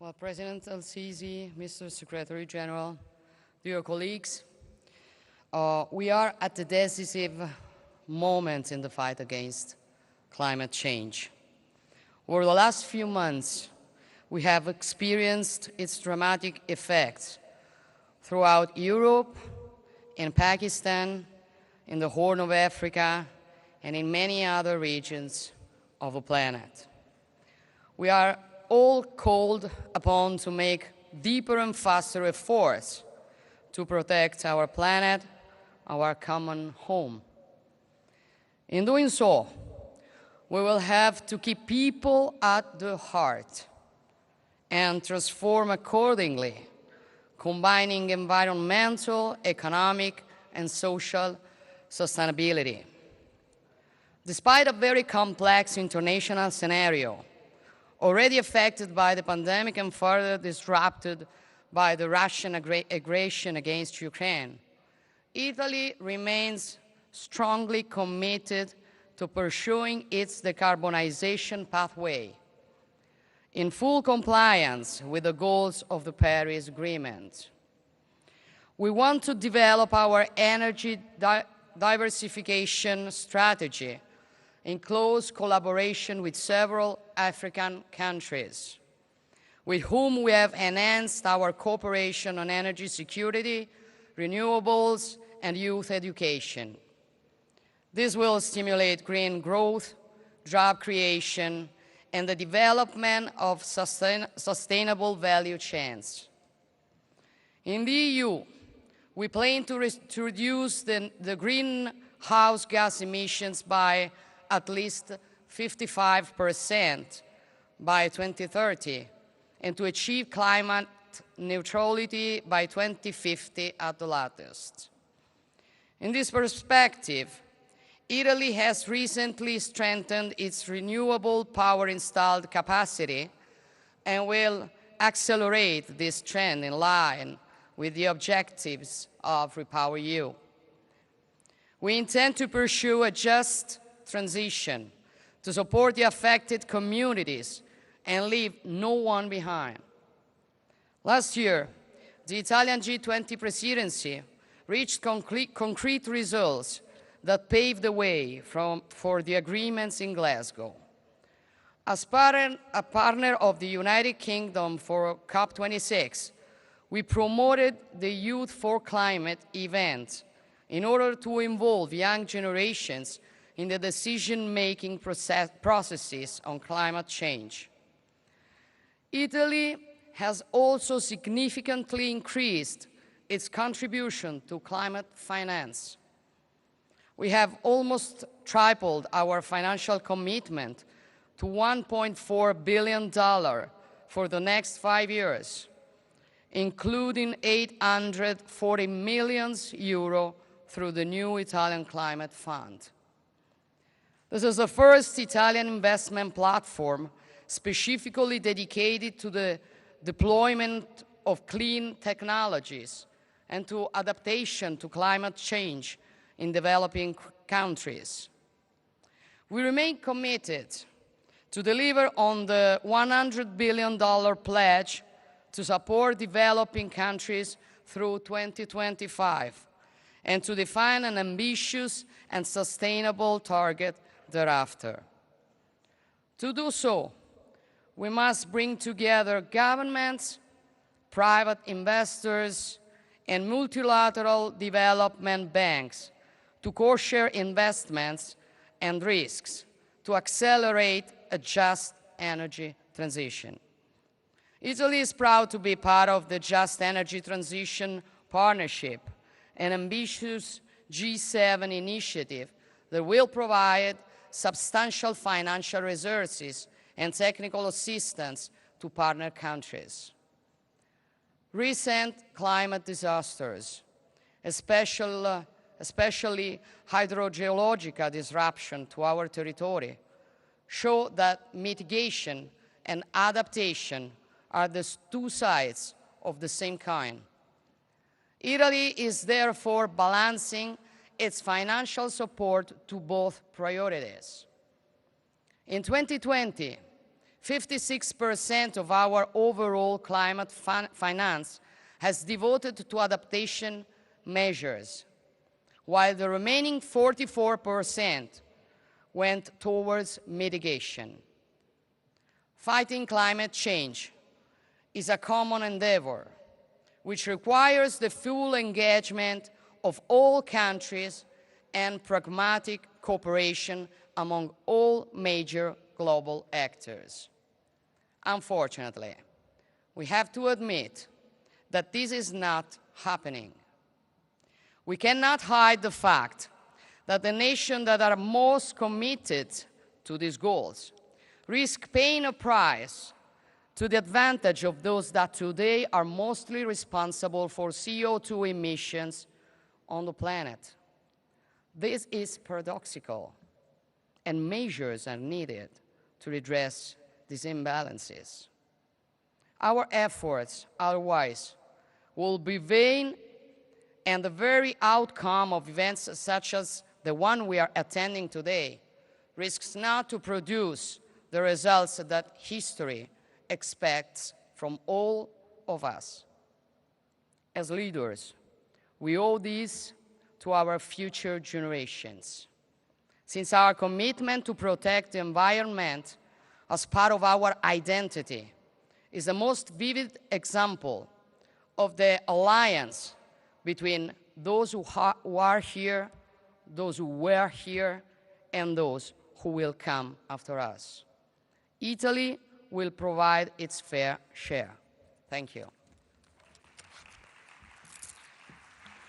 Well, President El-Sisi, Mr. Secretary General, dear colleagues, we are at a decisive moment in the fight against climate change. Over the last few months, we have experienced its dramatic effects throughout Europe, in Pakistan, in the Horn of Africa, and in many other regions of the planet. We are all called upon to make deeper and faster efforts to protect our planet, our common home. In doing so, we will have to keep people at the heart and transform accordingly, combining environmental, economic, and social sustainability. Despite a very complex international scenario, already affected by the pandemic and further disrupted by the Russian aggression against Ukraine, Italy remains strongly committed to pursuing its decarbonization pathway in full compliance with the goals of the Paris Agreement. We want to develop our energy diversification strategy in close collaboration with several African countries, with whom we have enhanced our cooperation on energy security, renewables, and youth education. This will stimulate green growth, job creation, and the development of sustainable value chains. In the EU, we plan to reduce the greenhouse gas emissions by at least 55% by 2030, and to achieve climate neutrality by 2050 at the latest. In this perspective, Italy has recently strengthened its renewable power installed capacity and will accelerate this trend in line with the objectives of REPowerEU. We intend to pursue a just transition to support the affected communities and leave no one behind. Last year, the Italian G20 presidency reached concrete results that paved the way for the agreements in Glasgow. As a partner of the United Kingdom for COP26, we promoted the Youth for Climate event in order to involve young generations in the decision-making processes on climate change. Italy has also significantly increased its contribution to climate finance. We have almost tripled our financial commitment to $1.4 billion for the next 5 years, including €840 million through the new Italian Climate Fund. This is the first Italian investment platform specifically dedicated to the deployment of clean technologies and to adaptation to climate change in developing countries. We remain committed to deliver on the $100 billion pledge to support developing countries through 2025 and to define an ambitious and sustainable target thereafter. To do so, we must bring together governments, private investors, and multilateral development banks to co-share investments and risks to accelerate a just energy transition. Italy is proud to be part of the Just Energy Transition Partnership, an ambitious G7 initiative that will provide substantial financial resources and technical assistance to partner countries. Recent climate disasters, especially hydrogeological disruption to our territory, show that mitigation and adaptation are the two sides of the same coin. Italy is therefore balancing its financial support to both priorities. In 2020, 56% of our overall climate finance has devoted to adaptation measures, while the remaining 44% went towards mitigation. Fighting climate change is a common endeavor, which requires the full engagement of all countries and pragmatic cooperation among all major global actors. Unfortunately, we have to admit that this is not happening. We cannot hide the fact that the nations that are most committed to these goals risk paying a price to the advantage of those that today are mostly responsible for CO2 emissions on the planet. This is paradoxical, and measures are needed to redress these imbalances. Our efforts, otherwise, will be vain, and the very outcome of events such as the one we are attending today risks not to produce the results that history expects from all of us. As leaders, we owe this to our future generations, since our commitment to protect the environment as part of our identity is the most vivid example of the alliance between those who are here, those who were here, and those who will come after us. Italy will provide its fair share. Thank you.